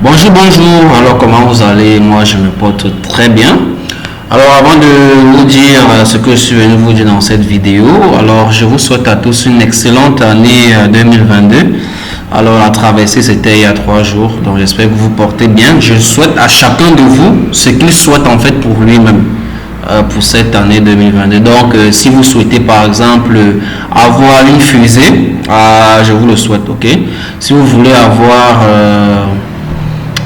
Bonjour, bonjour. Alors, comment vous allez? Moi, je me porte très bien. Alors, avant de vous dire ce que je suis venu vous dire dans cette vidéo, alors je vous souhaite à tous une excellente année 2022. Alors, la traversée, c'était il y a 3 jours. Donc, j'espère que vous vous portez bien. Je souhaite à chacun de vous ce qu'il souhaite en fait pour lui-même. Pour cette année 2022. Donc, si vous souhaitez par exemple avoir une fusée, je vous le souhaite, ok. Si vous voulez avoir,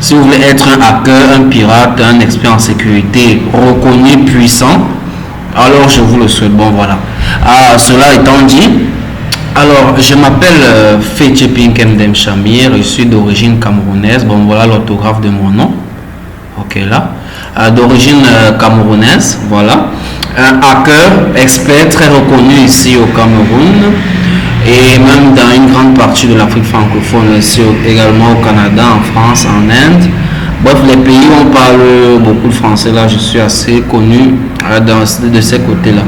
si vous voulez être un hacker, un pirate, un expert en sécurité reconnu, puissant, alors je vous le souhaite. Bon, voilà. Cela étant dit, alors je m'appelle Fetche Pinkemdem Chamir, je suis d'origine camerounaise. Bon, voilà l'orthographe de mon nom. Ok, là. D'origine camerounaise, voilà. Un hacker expert très reconnu ici au Cameroun et même dans une grande partie de l'Afrique francophone, aussi également au Canada, en France, en Inde. Bref, les pays où on parle beaucoup de français, là, je suis assez connu de ces côtés-là.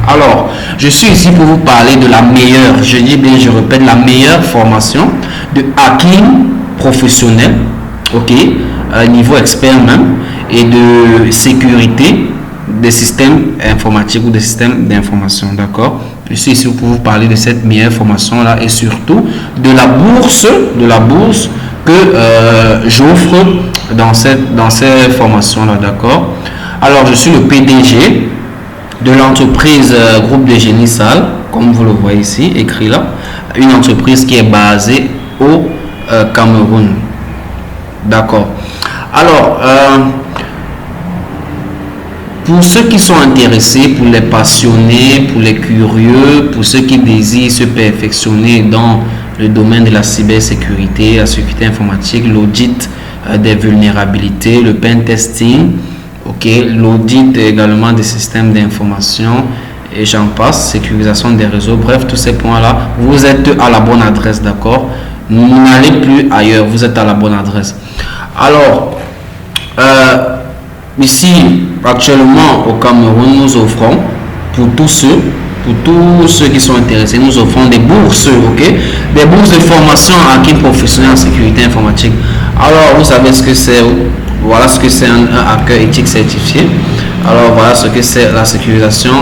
Alors, je suis ici pour vous parler de la meilleure, je dis bien, je répète, la meilleure formation de hacking professionnel, ok, niveau expert même, et de sécurité des systèmes informatiques ou des systèmes d'information, d'accord. Je suis ici pour vous parler de cette meilleure formation là et surtout de la bourse que j'offre dans ces formations là, d'accord. Alors, je suis le PDG de l'entreprise Groupe de Génie Sale, comme vous le voyez ici écrit là, une entreprise qui est basée au Cameroun, d'accord. Alors, pour ceux qui sont intéressés, pour les passionnés, pour les curieux, pour ceux qui désirent se perfectionner dans le domaine de la cybersécurité, la sécurité informatique, l'audit des vulnérabilités, le pen testing, okay, l'audit également des systèmes d'information et j'en passe, sécurisation des réseaux, bref, tous ces points-là, vous êtes à la bonne adresse, d'accord? N'allez plus ailleurs, vous êtes à la bonne adresse. Alors, ici, actuellement au Cameroun, nous offrons pour tous ceux qui sont intéressés, nous offrons des bourses, ok, des bourses de formation en hacking professionnel en sécurité informatique. Alors, vous savez ce que c'est, voilà ce que c'est un hacker éthique certifié. Alors, voilà ce que c'est la sécurisation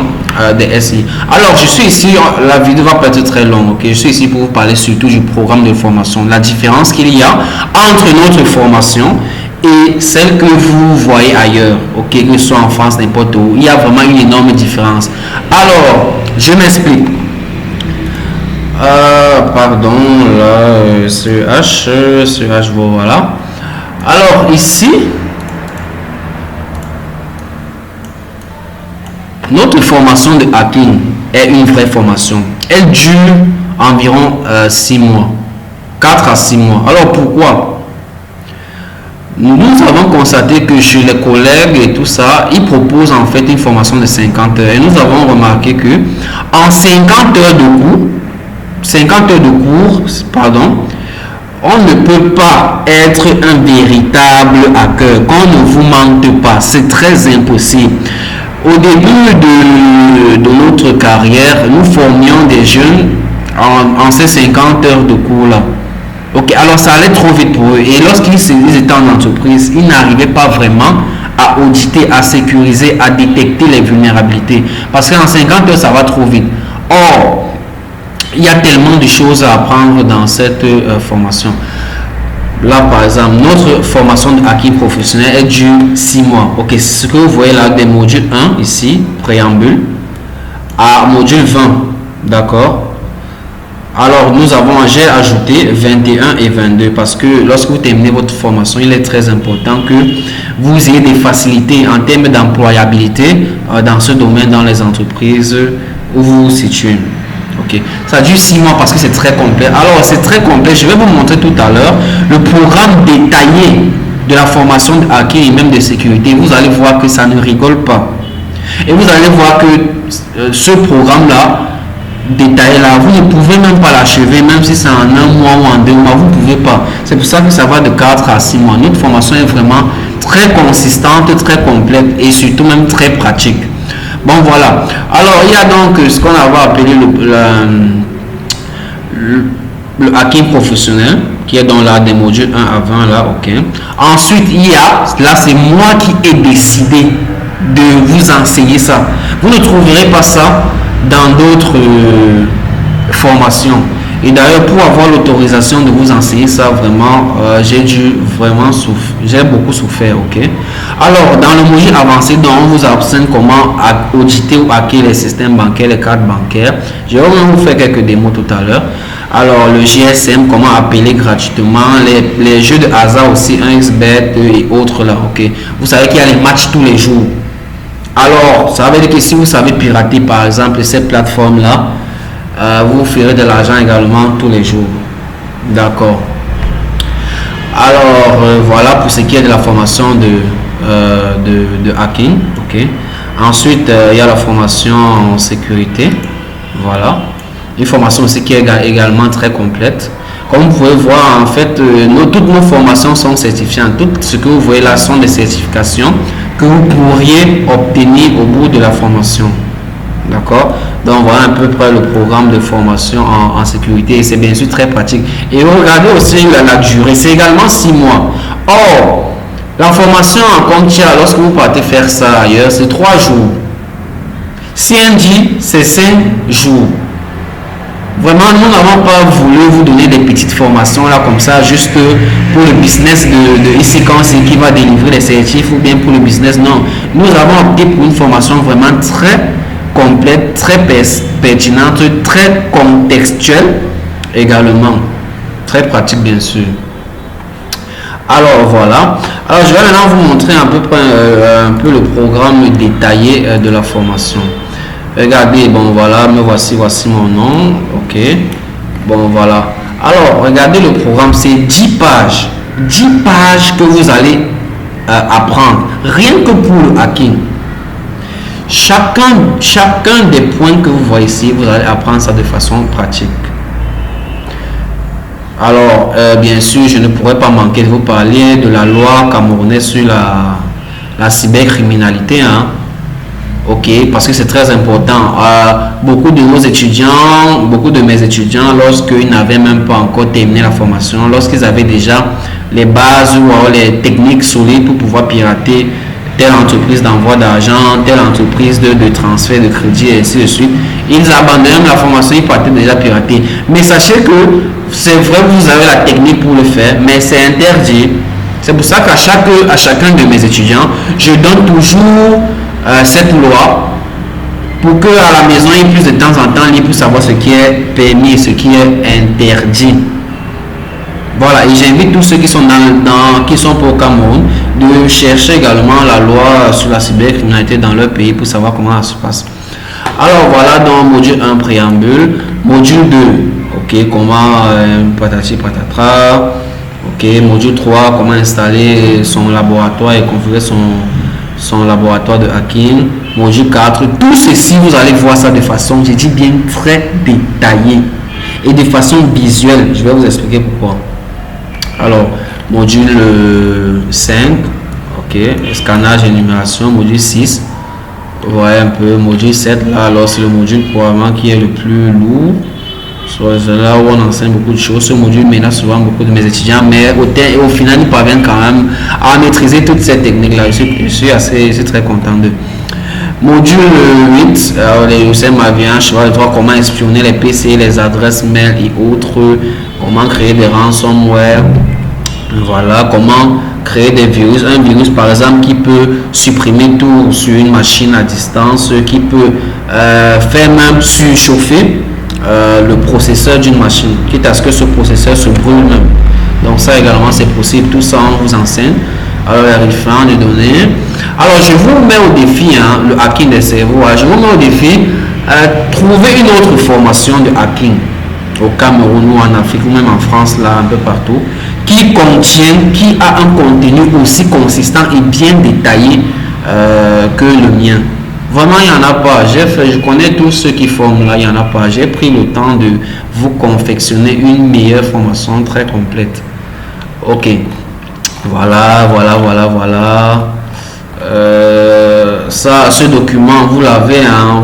des SI. Alors, je suis ici, la vidéo va pas être très longue, ok, je suis ici pour vous parler surtout du programme de formation, la différence qu'il y a entre notre formation et celle que vous voyez ailleurs, ok, que ce soit en France, n'importe où. Il y a vraiment une énorme différence. Alors, je m'explique. Pardon, là, ce voilà. Alors, ici, notre formation de hacking est une vraie formation. Elle dure environ 6 mois, 4 à 6 mois. Alors, pourquoi? Nous avons constaté que chez les collègues et tout ça, ils proposent en fait une formation de 50 heures. Et nous avons remarqué que en 50 heures de cours, on ne peut pas être un véritable hacker. Qu'on ne vous mente pas, c'est très impossible. Au début de notre carrière, nous formions des jeunes en ces 50 heures de cours là. Ok, alors ça allait trop vite pour eux. Et lorsqu'ils étaient en entreprise, ils n'arrivaient pas vraiment à auditer, à sécuriser, à détecter les vulnérabilités. Parce qu'en 50 heures, ça va trop vite. Or, il y a tellement de choses à apprendre dans cette formation. Là, par exemple, notre formation de hacking professionnel, elle dure 6 mois. Ok, c'est ce que vous voyez là, des modules 1, ici, préambule, à module 20. D'accord? Alors, j'ai ajouté 21 et 22 parce que lorsque vous terminez votre formation, il est très important que vous ayez des facilités en termes d'employabilité dans ce domaine, dans les entreprises où vous vous situez. Ok, ça dure 6 mois parce que c'est très complet. Alors, c'est très complet. Je vais vous montrer tout à l'heure le programme détaillé de la formation de hacking et même de sécurité. Vous allez voir que ça ne rigole pas. Et vous allez voir que ce programme-là, détaillé là, vous ne pouvez même pas l'achever, même si c'est en 1 mois ou en 2 mois, vous ne pouvez pas. C'est pour ça que ça va de 4 à 6 mois. Notre formation est vraiment très consistante, très complète et surtout même très pratique. Bon, voilà. Alors, il y a donc ce qu'on va appeler le hacking professionnel qui est dans là des modules 1 à 20 là, ok. Ensuite, il y a, là c'est moi qui ai décidé de vous enseigner ça. Vous ne trouverez pas ça dans d'autres formations. Et d'ailleurs, pour avoir l'autorisation de vous enseigner ça, vraiment, j'ai beaucoup souffert, ok. Alors, dans le module avancé, dont on vous enseigne comment auditer ou hacker les systèmes bancaires, les cartes bancaires. Je vais vous faire quelques démos tout à l'heure. Alors, le GSM, comment appeler gratuitement, les jeux de hasard aussi, 1xBet et autres là, ok. Vous savez qu'il y a les matchs tous les jours. Alors, ça veut dire que si vous savez pirater, par exemple, ces plateformes-là, vous ferez de l'argent également tous les jours. D'accord. Alors, voilà pour ce qui est de la formation de hacking. Ok. Ensuite, il y a la formation en sécurité. Voilà. Une formation aussi qui est également très complète. Comme vous pouvez voir, en fait, toutes nos formations sont certifiantes. Tout ce que vous voyez là sont des certifications que vous pourriez obtenir au bout de la formation. D'accord. Donc voilà à peu près le programme de formation en sécurité et c'est bien sûr très pratique. Et regardez aussi la durée, c'est également 6 mois. Or, la formation en compte lorsque vous partez faire ça ailleurs, c'est 3 jours. CNJ, c'est 5 jours. Vraiment, nous n'avons pas voulu vous donner des petites formations là comme ça, juste pour le business de ici quand c'est qui va délivrer les certifs ou bien pour le business. Non, nous avons opté pour une formation vraiment très complète, très pertinente, très contextuelle également, très pratique bien sûr. Alors voilà, alors je vais maintenant vous montrer un peu le programme détaillé de la formation. Regardez, bon voilà, me voici mon nom, ok, bon voilà. Alors regardez le programme, c'est 10 pages que vous allez apprendre, rien que pour le hacking. Chacun des points que vous voyez ici, vous allez apprendre ça de façon pratique. Alors, bien sûr, je ne pourrais pas manquer de vous parler de la loi camerounaise sur la cybercriminalité. Hein. Ok, parce que c'est très important. Beaucoup de mes étudiants, lorsqu'ils n'avaient même pas encore terminé la formation, lorsqu'ils avaient déjà les bases ou les techniques solides pour pouvoir pirater telle entreprise d'envoi d'argent, telle entreprise de transfert de crédit et ainsi de suite, ils abandonnent la formation, ils partaient déjà pirater. Mais sachez que c'est vrai que vous avez la technique pour le faire, mais c'est interdit. C'est pour ça qu'à chacun de mes étudiants, je donne toujours cette loi pour qu'à la maison, ils puissent de temps en temps lire pour savoir ce qui est permis et ce qui est interdit. Voilà, et j'invite tous ceux qui sont qui sont pour Cameroun de chercher également la loi sur la cybercriminalité dans leur pays pour savoir comment ça se passe. Alors voilà, dans module 1 préambule, module 2, ok, comment patati patatra, ok, module 3, comment installer son laboratoire et configurer son laboratoire de hacking, module 4, tout ceci vous allez voir ça de façon, je dis bien, très détaillée et de façon visuelle. Je vais vous expliquer pourquoi. Alors, module 5, ok, scannage et numération, module 6, vous voyez un peu, module 7, là, alors c'est le module probablement qui est le plus lourd, c'est là où on enseigne beaucoup de choses. Ce module mène souvent beaucoup de mes étudiants, mais au final, ils parviennent quand même à maîtriser toutes ces techniques-là. Je suis très content d'eux. Module 8, les USM-Avien, je vois comment espionner les PC, les adresses mail et autres, comment créer des ransomware, voilà, comment créer des virus, un virus par exemple qui peut supprimer tout sur une machine à distance, qui peut faire même surchauffer le processeur d'une machine, quitte à ce que ce processeur se brûle même. Donc ça également c'est possible, tout ça on vous enseigne. Alors vérifiant des données. Alors je vous mets au défi, hein, le hacking des cerveaux, je vous mets au défi, trouver une autre formation de hacking au Cameroun ou en Afrique ou même en France, là un peu partout, qui a un contenu aussi consistant et bien détaillé que le mien. Vraiment, il n'y en a pas. Je connais tous ceux qui forment là, il n'y en a pas. J'ai pris le temps de vous confectionner une meilleure formation très complète. Ok. Voilà. Ce document, vous l'avez, hein,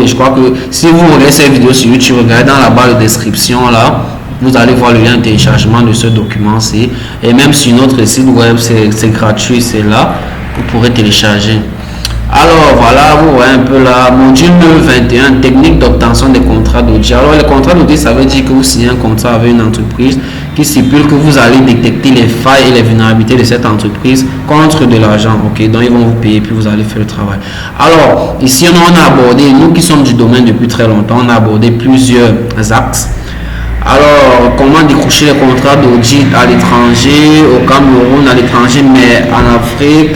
Je crois que si vous regardez cette vidéo sur YouTube, regardez dans la barre de description là, vous allez voir le lien de téléchargement de ce document-ci. Et même sur notre site web, c'est gratuit, c'est là, vous pourrez télécharger. Alors voilà, vous voyez un peu là, module 21, technique d'obtention des contrats d'audit. Alors les contrats d'audit, ça veut dire que vous signez un contrat avec une entreprise qui stipule que vous allez détecter les failles et les vulnérabilités de cette entreprise contre de l'argent. Ok, donc ils vont vous payer puis vous allez faire le travail. Alors ici on a abordé, nous qui sommes du domaine depuis très longtemps, on a abordé plusieurs axes. Alors, comment décrocher les contrats d'audit à l'étranger, au Cameroun, à l'étranger, mais en Afrique?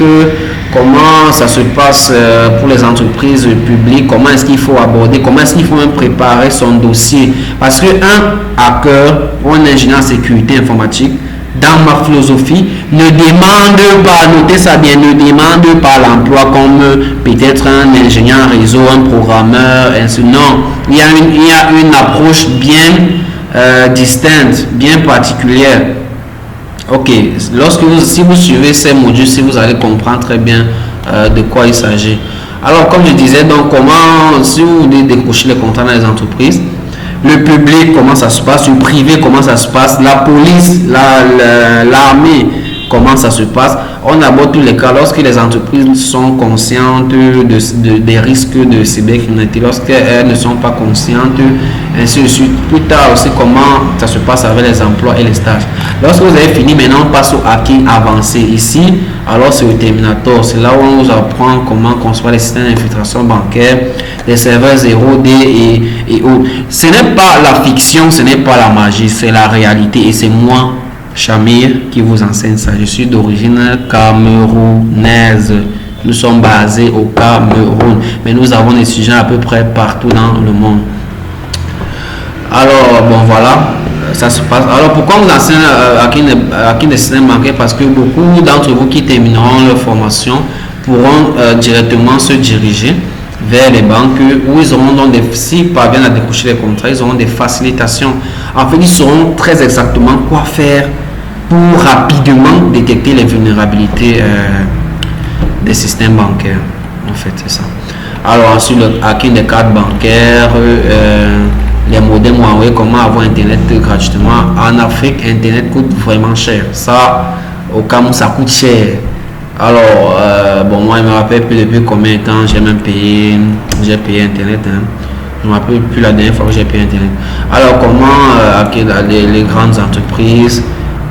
Comment ça se passe pour les entreprises publiques? Comment est-ce qu'il faut aborder? Comment est-ce qu'il faut même préparer son dossier? Parce qu'un hacker ou un ingénieur en sécurité informatique, dans ma philosophie, ne demande pas, notez ça bien, ne demande pas l'emploi comme peut-être un ingénieur en réseau, un programmeur, ainsi. Non, il y a une approche bien distincte, bien particulière. Ok, si vous suivez ces modules, si vous allez comprendre très bien de quoi il s'agit. Alors, comme je disais, donc si vous voulez décrocher les contrats dans les entreprises, le public, comment ça se passe, le privé, comment ça se passe, la police, l'armée, comment ça se passe. On aborde tous les cas lorsque les entreprises sont conscientes des risques de cybercriminalité, lorsqu'elles ne sont pas conscientes, ainsi de suite. Plus tard aussi, comment ça se passe avec les emplois et les stages. Lorsque vous avez fini, maintenant on passe au hacking avancé. Ici, alors c'est au Terminator. C'est là où on vous apprend comment construire les systèmes d'infiltration bancaire, les serveurs 0D et autres. Ce n'est pas la fiction, ce n'est pas la magie, c'est la réalité. Et c'est moi, Chamir, qui vous enseigne ça. Je suis d'origine camerounaise. Nous sommes basés au Cameroun, mais nous avons des étudiants à peu près partout dans le monde. Alors, bon, voilà, ça se passe. Alors, pourquoi vous enseignez hacking des systèmes bancaires? Parce que beaucoup d'entre vous qui termineront leur formation pourront directement se diriger vers les banques où ils auront donc s'ils parviennent à décrocher les contrats, ils auront des facilitations. En fait, ils sauront très exactement quoi faire pour rapidement détecter les vulnérabilités des systèmes bancaires. En fait, c'est ça. Alors ensuite, le hacking des cartes bancaires, les modems Huawei, comment avoir Internet gratuitement. En Afrique, Internet coûte vraiment cher. Ça, au Cameroun, ça coûte cher. Alors, bon, moi, je me rappelle plus depuis combien de temps j'ai payé Internet. Hein. Je ne me rappelle plus la dernière fois que j'ai payé Internet. Alors, comment hacker les grandes entreprises?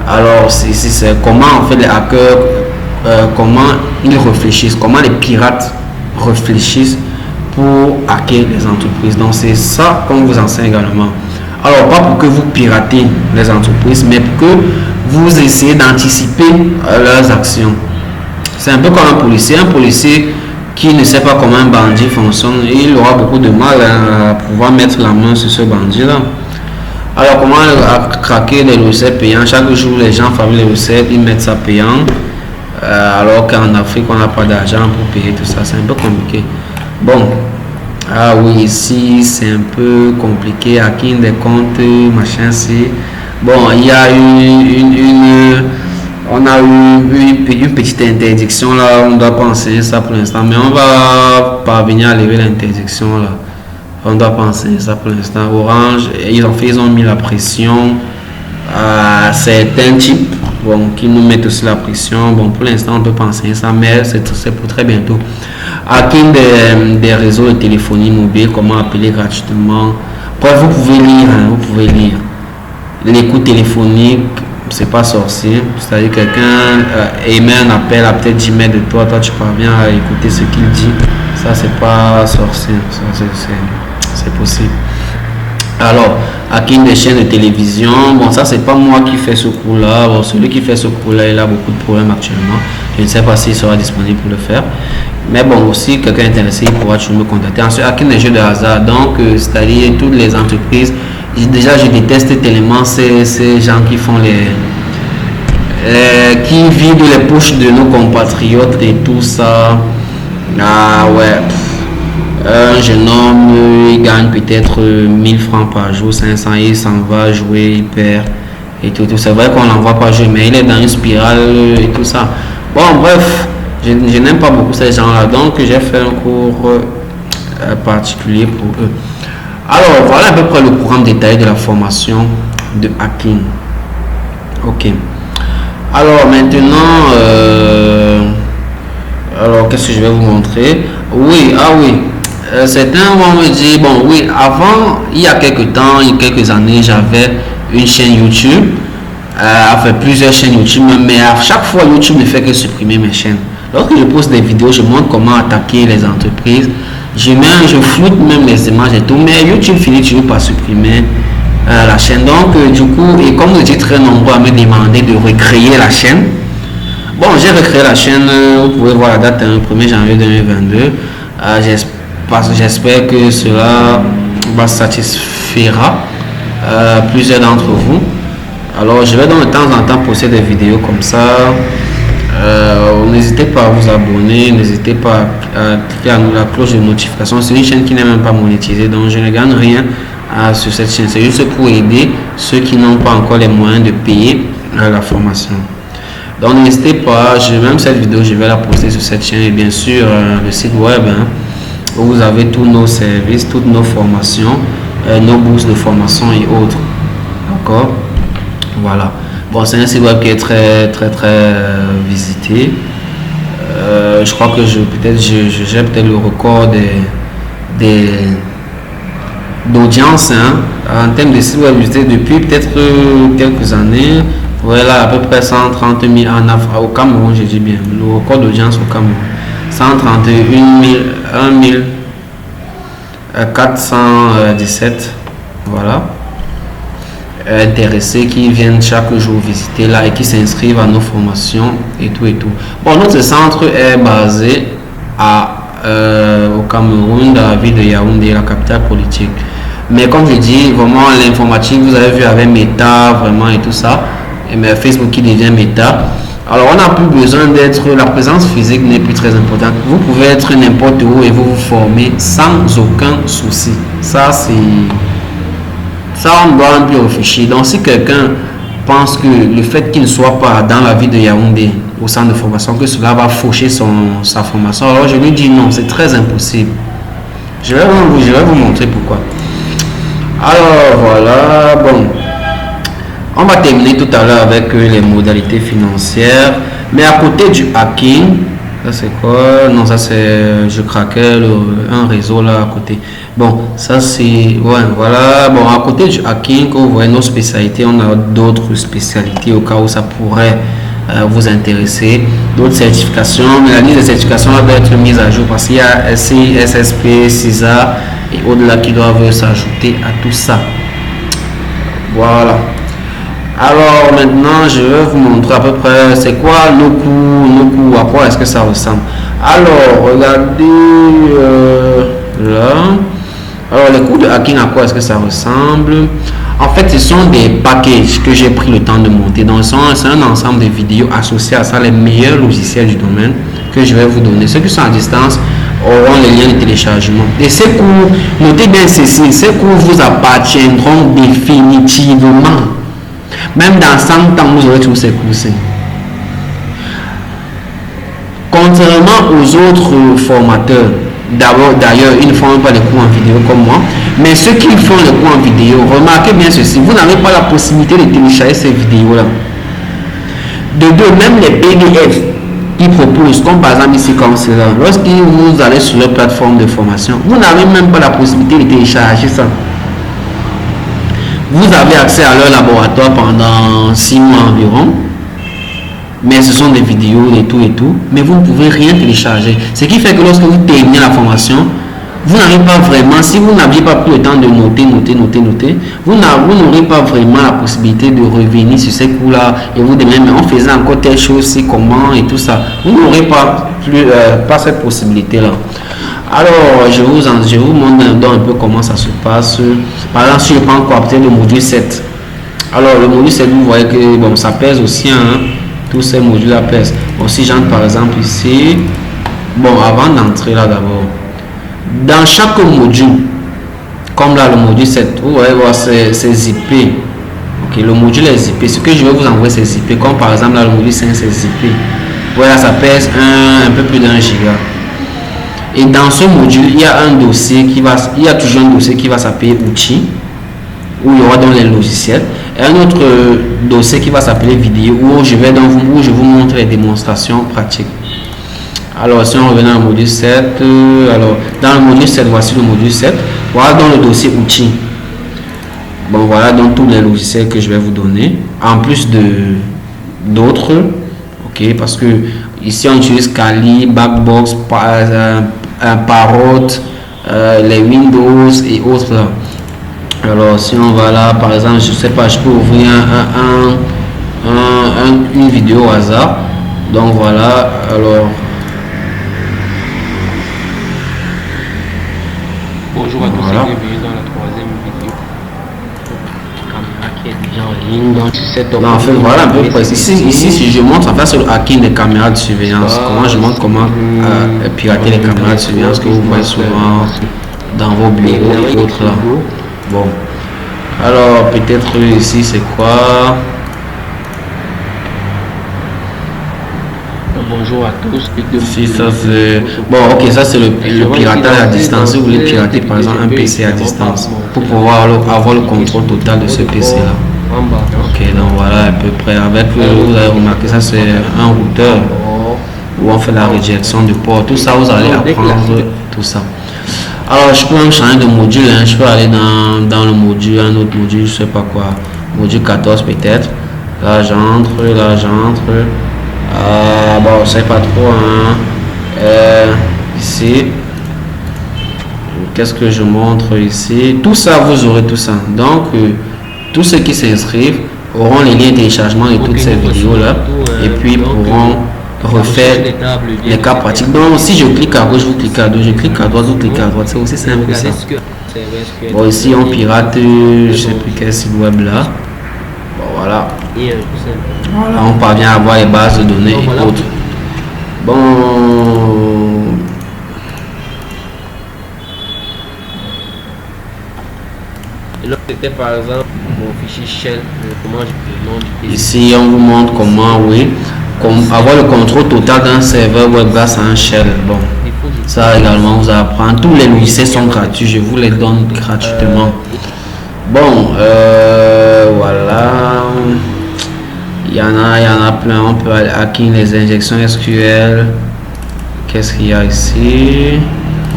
Alors, c'est comment en fait les hackers, comment ils réfléchissent, comment les pirates réfléchissent pour hacker les entreprises. Donc, c'est ça qu'on vous enseigne également. Alors, pas pour que vous piratez les entreprises, mais pour que vous essayez d'anticiper leurs actions. C'est un peu comme un policier. Un policier qui ne sait pas comment un bandit fonctionne, il aura beaucoup de mal à pouvoir mettre la main sur ce bandit-là. Alors, comment craquer les logiciels payants? Chaque jour, les gens fabriquent les logiciels, ils mettent ça payant. Alors qu'en Afrique, on n'a pas d'argent pour payer tout ça. C'est un peu compliqué. Bon. Ah oui, ici, c'est un peu compliqué. Hacking des comptes, machin, c'est... Bon, il y a on a eu une petite interdiction là, on ne doit pas enseigner ça pour l'instant, mais on va parvenir à lever l'interdiction là. On ne doit pas enseigner ça pour l'instant. Orange, ils ont mis la pression à certains types, bon, qui nous mettent aussi la pression. Bon, pour l'instant, on ne peut pas enseigner ça, mais c'est pour très bientôt. Hacking des réseaux de téléphonie mobile, comment appeler gratuitement. Bref, vous pouvez lire, hein, vous pouvez lire. L'écoute téléphonique, c'est pas sorcier, c'est-à-dire quelqu'un émet un appel à peut-être 10 mètres de toi, toi tu parviens à écouter ce qu'il dit, ça c'est pas sorcier, c'est possible. Alors, hacking des chaînes de télévision, bon ça c'est pas moi qui fais ce cours là, bon, celui qui fait ce cours là il a beaucoup de problèmes actuellement, je ne sais pas s'il sera disponible pour le faire, mais bon aussi quelqu'un intéressé il pourra toujours me contacter. Ensuite, hacking des jeux de hasard, donc c'est-à-dire toutes les entreprises. Déjà, je déteste tellement ces gens qui font qui vident les poches de nos compatriotes et tout ça. Ah ouais. Un jeune homme, il gagne peut-être 1000 francs par jour, 500, il s'en va jouer, il perd et tout. C'est vrai qu'on l'envoie pas jouer, mais il est dans une spirale et tout ça. Bon, bref, je n'aime pas beaucoup ces gens-là, donc j'ai fait un cours particulier pour eux. Alors, voilà à peu près le programme détaillé de la formation. de hacking. Ok. Alors maintenant, alors qu'est-ce que je vais vous montrer? Oui, ah oui. Certains vont me dire, bon oui, avant, il y a quelques temps, il y a quelques années, j'avais une chaîne YouTube, enfin plusieurs chaînes YouTube, mais à chaque fois YouTube ne fait que supprimer mes chaînes. Lorsque je poste des vidéos, je montre comment attaquer les entreprises, je floute même les images et tout, mais YouTube finit toujours par supprimer la chaîne. Donc du coup, et comme vous étiez très nombreux à me demander de recréer la chaîne, bon, j'ai recréé la chaîne, vous pouvez voir la date, 1er janvier 2022. J'espère que cela va satisfera plusieurs d'entre vous. Alors je vais donc de temps en temps poster des vidéos comme ça. N'hésitez pas à vous abonner, n'hésitez pas à cliquer à la cloche de notification. C'est une chaîne qui n'est même pas monétisée, donc je ne gagne rien sur cette chaîne. C'est juste pour aider ceux qui n'ont pas encore les moyens de payer la formation. Donc n'hésitez pas, même cette vidéo je vais la poster sur cette chaîne et bien sûr le site web où vous avez tous nos services, toutes nos formations, nos bourses de formation et autres. D'accord? Voilà. Bon, c'est un site web qui est très visité. Je crois que j'ai peut-être le record d'audience en termes de site web visité depuis peut-être quelques années. Voilà, à peu près 130 000 au Cameroun, je dis bien. Le record d'audience au Cameroun. 131 417. Voilà. Intéressés qui viennent chaque jour visiter là et qui s'inscrivent à nos formations et tout et tout. Bon, notre centre est basé au Cameroun, dans la ville de Yaoundé, la capitale politique. Mais comme je dis, vraiment l'informatique, vous avez vu avec Meta, vraiment et tout ça, et mais Facebook qui devient Meta. Alors on n'a plus besoin d'être, la présence physique n'est plus très importante. Vous pouvez être n'importe où et vous vous formez sans aucun souci. Ça, on doit un peu réfléchir. Donc si quelqu'un pense que le fait qu'il ne soit pas dans la ville de Yaoundé, au centre de formation, que cela va faucher sa formation, alors je lui dis non, c'est très impossible. Je vais vous montrer pourquoi. Alors voilà, bon. On va terminer tout à l'heure avec les modalités financières. Mais à côté du hacking, ça c'est quoi? Non, ça c'est, je craquais un réseau là à côté. Bon, ça c'est, ouais, voilà. Bon, à côté du hacking, quand vous voyez nos spécialités, on a d'autres spécialités au cas où ça pourrait vous intéresser. D'autres certifications, mais la liste des certifications doit être mise à jour parce qu'il y a SI, SSP, CISA et au-delà qui doivent s'ajouter à tout ça. Voilà. Alors maintenant, je vais vous montrer à peu près c'est quoi nos coûts, à quoi est-ce que ça ressemble. Alors, regardez là. Alors, les coûts de hacking, à quoi est-ce que ça ressemble? En fait, ce sont des packages que j'ai pris le temps de monter. Donc, c'est un ensemble de vidéos associées à ça, les meilleurs logiciels du domaine que je vais vous donner. Ceux qui sont à distance auront les liens de téléchargement. Et ces cours, notez bien ceci, ces cours vous appartiendront définitivement. Même dans 100 ans, vous aurez tous ces cours. Contrairement aux autres formateurs, d'ailleurs, ils ne font pas les cours en vidéo comme moi, mais ceux qui font les cours en vidéo, remarquez bien ceci, vous n'avez pas la possibilité de télécharger ces vidéos-là. De deux, même les PDF qu'ils proposent, comme par exemple ici comme cela, lorsque vous allez sur leur plateforme de formation, vous n'avez même pas la possibilité de télécharger ça. Vous avez accès à leur laboratoire pendant 6 mois environ, mais ce sont des vidéos et tout, mais vous ne pouvez rien télécharger. Ce qui fait que lorsque vous terminez la formation, vous n'avez pas vraiment, si vous n'aviez pas pris le temps de noter, vous n'aurez pas vraiment la possibilité de revenir sur ces cours-là et vous demander, mais on faisait encore telle chose, c'est comment et tout ça. Vous n'aurez pas cette possibilité-là. Alors, je vous montre un peu comment ça se passe. Par exemple, si je prends quoi, peut-être le module 7. Alors, le module 7, vous voyez que bon, ça pèse aussi, tous ces modules-là pèsent. Bon, si j'entre par exemple ici, bon, avant d'entrer là d'abord, dans chaque module, comme là le module 7, vous voyez voir c'est zippé. Ok, le module est zippé. Ce que je vais vous envoyer, c'est zippé. Comme par exemple là, le module 5, c'est zippé. Voilà, ça pèse un peu plus d'1 giga. Et dans ce module, il y a un dossier il y a toujours un dossier qui va s'appeler outils, où il y aura dans les logiciels. Et un autre dossier qui va s'appeler vidéo où je vous montre les démonstrations pratiques. Alors, si on revient dans le module 7, alors dans le module 7, voici le module 7. Voilà dans le dossier outils. Bon, voilà donc tous les logiciels que je vais vous donner, en plus de d'autres, ok, parce que ici on utilise Kali, Backbox, Parrot, les Windows et autres là. Alors si on va là, par exemple, je sais pas, je peux ouvrir une vidéo au hasard. Donc voilà, alors bonjour à tous, voilà. et bienvenue dans la troisième vidéo. Caméra qui est déjà en ligne, donc c'est en fait voilà un peu près. Ici si je montre en fait sur le hacking des caméras de surveillance, comment je montre comment pirater les caméras de surveillance que vous voyez souvent dans vos bureaux et autres là. Bon, alors peut-être ici c'est quoi? Bonjour à tous. Si ça c'est bon, ok, ça c'est le piratage à distance. Si vous voulez pirater par exemple un PC à distance pour pouvoir avoir le contrôle total de ce PC là. Ok, donc voilà à peu près. Avec vous avez remarqué, ça c'est un routeur où on fait la réjection du port. Tout ça vous allez apprendre tout ça. Alors je peux même changer de module, hein. Je peux aller dans le module, un autre module, je sais pas quoi, module 14 peut-être. Là j'entre. Bon, je sais pas trop, hein. Ici, qu'est-ce que je montre ici? Tout ça, vous aurez tout ça. Donc, tous ceux qui s'inscrivent auront les liens de téléchargement de toutes ces vidéos là, et puis pourront refaire les cas pratiques. Donc, si je clique à gauche, vous cliquez à gauche, je clique à droite, vous cliquez à droite. C'est aussi simple que ça. Bon, ici on pirate, je sais plus quel site web là. Bon, voilà. Voilà, on parvient à avoir les bases de données et autres. Bon. Et là, c'était par exemple mon fichier shell. Comment je peux le nom. Ici, on vous montre comment, oui, avoir le contrôle total d'un serveur web grâce à un shell. Bon, ça également, vous apprendre. Tous les logiciels sont gratuits, je vous les donne gratuitement. Bon, voilà. Il y en a plein. On peut hacking les injections SQL. Qu'est-ce qu'il y a ici?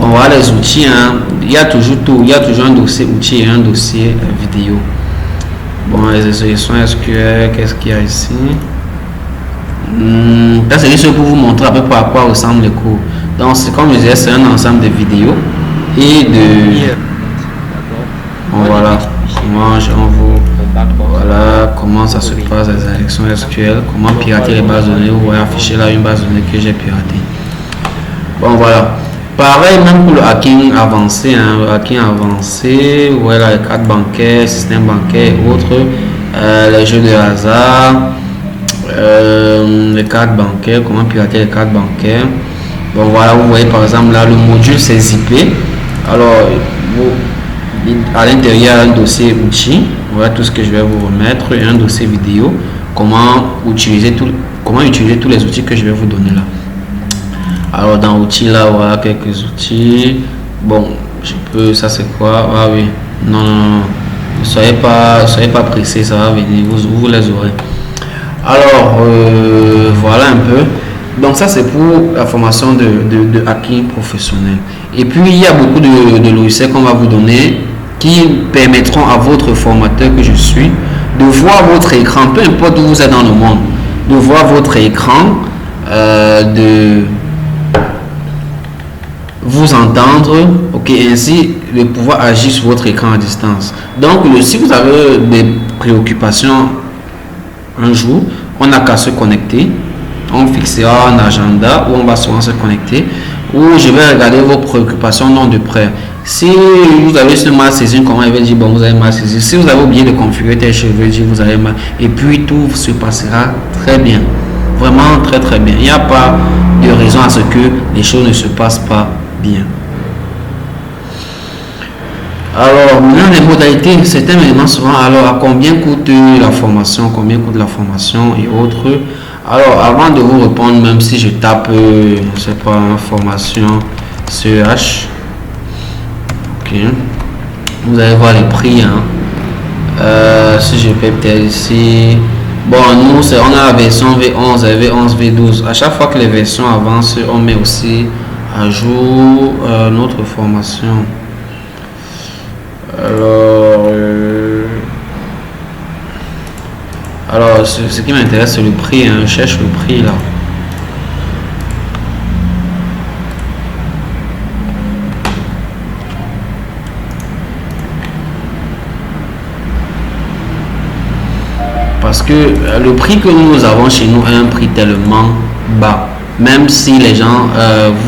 On voit les outils, hein. Il y a toujours tout. Il y a toujours un dossier outils et un dossier vidéo. Bon, les injections SQL, qu'est-ce qu'il y a ici? Ça c'est juste pour vous montrer à peu près à quoi ressemblent les cours. Donc, c'est comme je disais, c'est un ensemble de vidéos et de. Bon, voilà. Voilà comment ça se passe les injections SQL, comment pirater les bases de données. Vous voyez afficher là une base de données que j'ai piratée. Bon voilà, pareil même pour le hacking avancé, hein, le hacking avancé, voilà les cartes bancaires, système bancaire et autres, les jeux de hasard, les cartes bancaires, comment pirater les cartes bancaires. Bon voilà, vous voyez par exemple là le module c'est zippé. Alors à l'intérieur un dossier outils, voilà tout ce que je vais vous remettre, et un dossier vidéo, comment utiliser tous les outils que je vais vous donner là. Alors dans outils là, voilà quelques outils. Bon, je peux, ça c'est quoi? Ah oui, non, ne soyez pas pressés, ça va venir, vous les aurez. Alors voilà un peu. Donc ça c'est pour la formation de hacking professionnel. Et puis il y a beaucoup de logiciels qu'on va vous donner qui permettront à votre formateur que je suis de voir votre écran, peu importe où vous êtes dans le monde, de voir votre écran, de vous entendre, ok, ainsi de pouvoir agir sur votre écran à distance. Donc si vous avez des préoccupations un jour, on n'a qu'à se connecter, on fixera un agenda où on va souvent se connecter, où je vais regarder vos préoccupations non de près. Si vous avez ce mal saisi, comment il va dire, bon, vous avez mal saisi. Si vous avez oublié de configurer tes cheveux, vous avez mal. Et puis tout se passera très bien. Vraiment très très bien. Il n'y a pas de raison à ce que les choses ne se passent pas bien. Alors, maintenant les modalités, certains éléments souvent. Alors, à combien coûte la formation, et autres. Alors, avant de vous répondre, même si je tape, je sais pas, formation CEH, ok, vous allez voir les prix, hein. Si je peux peut-être ici. Bon, nous, on a la version V11, V11, V12. À chaque fois que les versions avancent, on met aussi à jour notre formation. Alors, ce qui m'intéresse, c'est le prix. Hein. Je cherche le prix là. Parce que le prix que nous avons chez nous est un prix tellement bas. Même si les gens,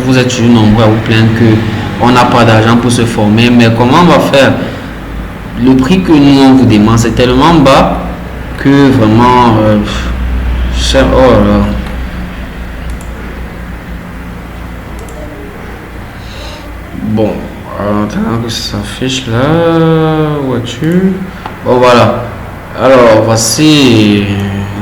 vous êtes toujours nombreux à vous plaindre qu'on n'a pas d'argent pour se former. Mais comment on va faire? Le prix que nous on vous demande, c'est tellement bas que vraiment... cher. Oh là. Bon, attends que ça s'affiche là. Voiture. Bon, voilà. Alors, voici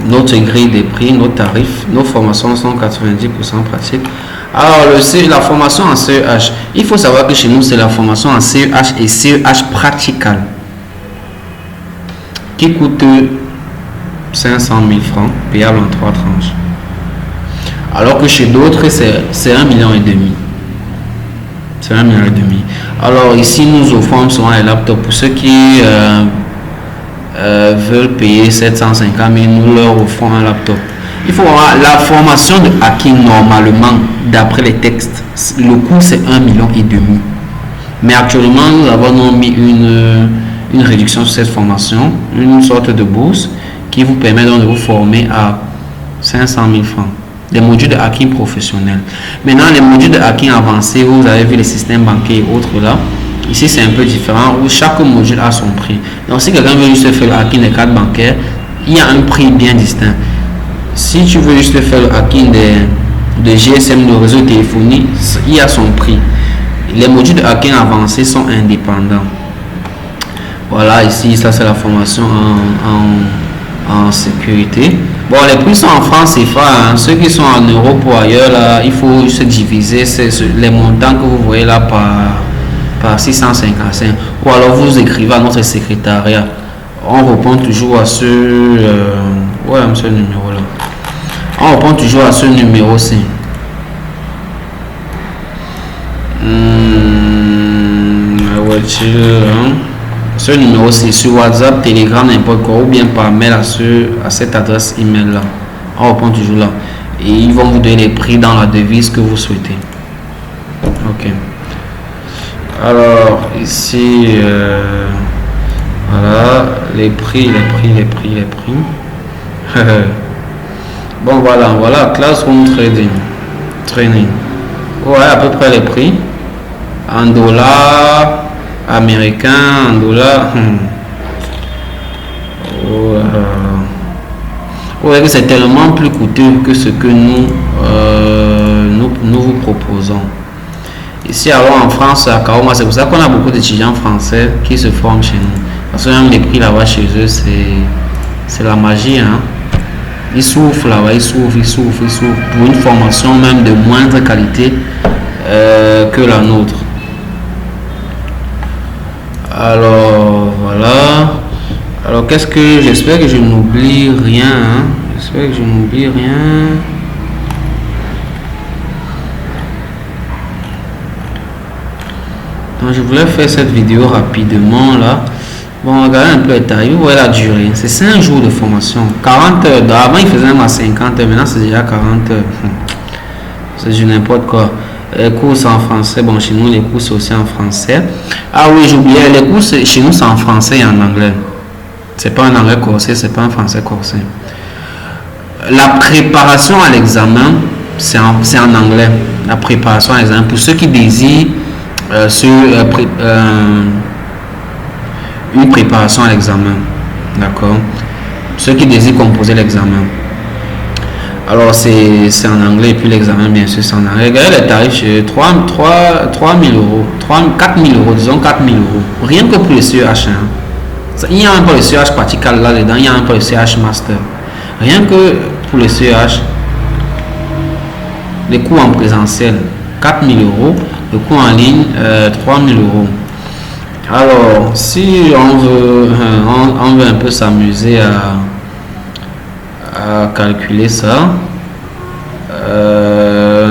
notre grille des prix, nos tarifs. Nos formations sont 90% pratiques. Alors, la formation en CEH, il faut savoir que chez nous, c'est la formation en CEH et CEH practical qui coûte 500 000 francs, payable en 3 tranches. Alors que chez d'autres, c'est 1,5 million. C'est 1,5 million. Alors, ici, nous offrons souvent les laptops pour ceux qui... veulent payer 750 000, nous leur offrons un laptop. Il faut voir la formation de hacking normalement, d'après les textes, le coût c'est 1,5 million. Mais actuellement, nous avons mis une réduction sur cette formation, une sorte de bourse qui vous permet donc de vous former à 500 000 francs. Des modules de hacking professionnel. Maintenant, les modules de hacking avancés, vous avez vu les systèmes bancaires et autres là. Ici, c'est un peu différent où chaque module a son prix. Donc, si quelqu'un veut juste faire le hacking des cartes bancaires, il y a un prix bien distinct. Si tu veux juste faire le hacking des GSM, de réseau téléphonique, il y a son prix. Les modules de hacking avancés sont indépendants. Voilà, ici, ça c'est la formation en sécurité. Bon, les prix sont en francs CFA. Hein. Ceux qui sont en euros ou ailleurs, là, il faut se diviser les montants que vous voyez là par 655, ou alors vous écrivez à notre secrétariat. On répond toujours à ce ce numéro là. On répond toujours à ce numéro-ci. Ce numéro-ci sur WhatsApp, Telegram, n'importe quoi, ou bien par mail à cette adresse email là. On répond toujours là. Et ils vont vous donner les prix dans la devise que vous souhaitez. Ok. Alors ici voilà les prix. Bon, voilà Classroom Training. Ouais, à peu près les prix en dollars américains, en dollars. Vous voyez que c'est tellement plus coûteux que ce que nous vous proposons. Ici, alors en France, à Kaoma, c'est pour ça qu'on a beaucoup d'étudiants français qui se forment chez nous. Parce que même les prix là-bas chez eux, c'est la magie. Hein? Ils souffrent là-bas, ils souffrent pour une formation même de moindre qualité que la nôtre. Alors, voilà. Alors, qu'est-ce que... J'espère que je n'oublie rien. Hein? Donc, je voulais faire cette vidéo rapidement là. Bon, regardez un peu les tarifs. Vous voyez la durée. C'est 5 jours de formation. 40 heures. Avant, il faisait même à 50 heures. Maintenant, c'est déjà 40 heures. C'est du n'importe quoi. Les cours en français. Bon, chez nous, les cours c'est aussi en français. Ah oui, j'oubliais. Les cours chez nous, c'est en français et en anglais. C'est pas un anglais corsé, c'est pas un français corsé. La préparation à l'examen, c'est en anglais. La préparation à l'examen. Pour ceux qui désirent une préparation à l'examen, d'accord, ceux qui désirent composer l'examen, alors c'est en anglais, et puis l'examen bien sûr c'est en anglais. Regardez les tarifs chez 3 000 euros, 4 000 euros, disons 4 000 euros, rien que pour le CEH. Hein. Il y a un peu le CEH practical là dedans, il y a un peu le CEH master, rien que pour le CEH. Les cours en présentiel 4 000 euros, le cours en ligne 3 000 euros. Alors, si on veut un peu s'amuser à calculer ça,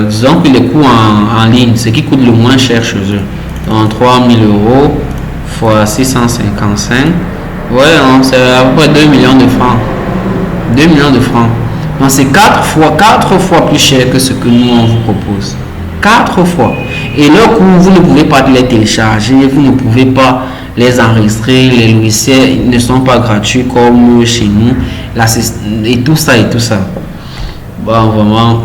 disons que les coûts en ligne, ce qui coûte le moins cher chez eux, donc 3000 euros fois 655, ouais, c'est à peu près 2 millions de francs. 2 millions de francs. Donc c'est 4 fois plus cher que ce que nous on vous propose. 4 fois. Et leur coût, vous ne pouvez pas les télécharger, vous ne pouvez pas les enregistrer, les logiciels ne sont pas gratuits comme chez nous. Et tout ça et tout ça. Bon, vraiment,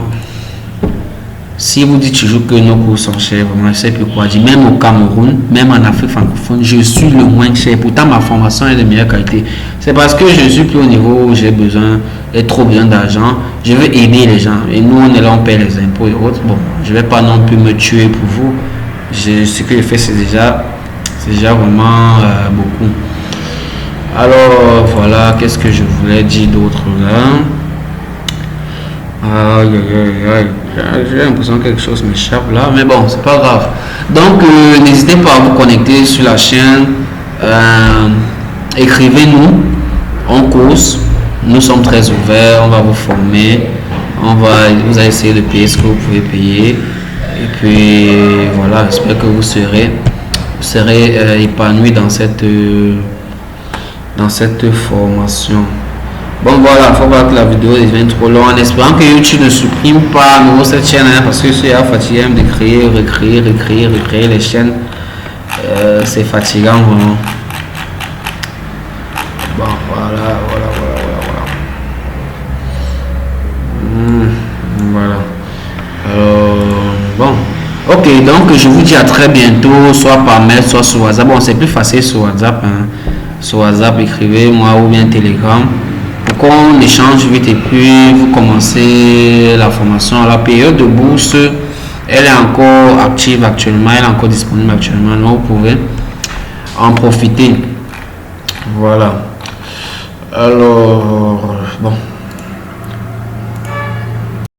si vous dites toujours que nos cours sont chers, vraiment, je ne sais plus quoi dire. Même au Cameroun, même en Afrique francophone, je suis le moins cher. Pourtant, ma formation est de meilleure qualité. C'est parce que je suis plus au niveau où j'ai besoin d'être trop besoin d'argent. Je veux aider les gens. Et nous, on est là, on paie les impôts et autres. Bon, je ne vais pas non plus me tuer pour vous. Ce que je fais, c'est déjà vraiment beaucoup. Alors, voilà, qu'est-ce que je voulais dire d'autre là? J'ai l'impression que quelque chose m'échappe là, mais bon, c'est pas grave. Donc, n'hésitez pas à vous connecter sur la chaîne. Écrivez-nous en course. Nous sommes très ouverts. On va vous former. Vous allez essayer de payer ce que vous pouvez payer. Et puis, voilà, j'espère que vous serez épanoui dans cette formation. Bon voilà, il faut voir que la vidéo devient trop longue en espérant que YouTube ne supprime pas à nouveau cette chaîne parce que je suis fatigué de créer, recréer les chaînes. C'est fatigant vraiment. Bon voilà. Voilà. Bon. Ok, donc je vous dis à très bientôt, soit par mail, soit sur WhatsApp. Bon, c'est plus facile sur WhatsApp. Sur WhatsApp, écrivez-moi ou bien Telegram. Qu'on échange vite et puis vous commencez la formation. La période de bourse, elle est encore active actuellement, elle est encore disponible actuellement, donc vous pouvez en profiter. Voilà. Alors, bon.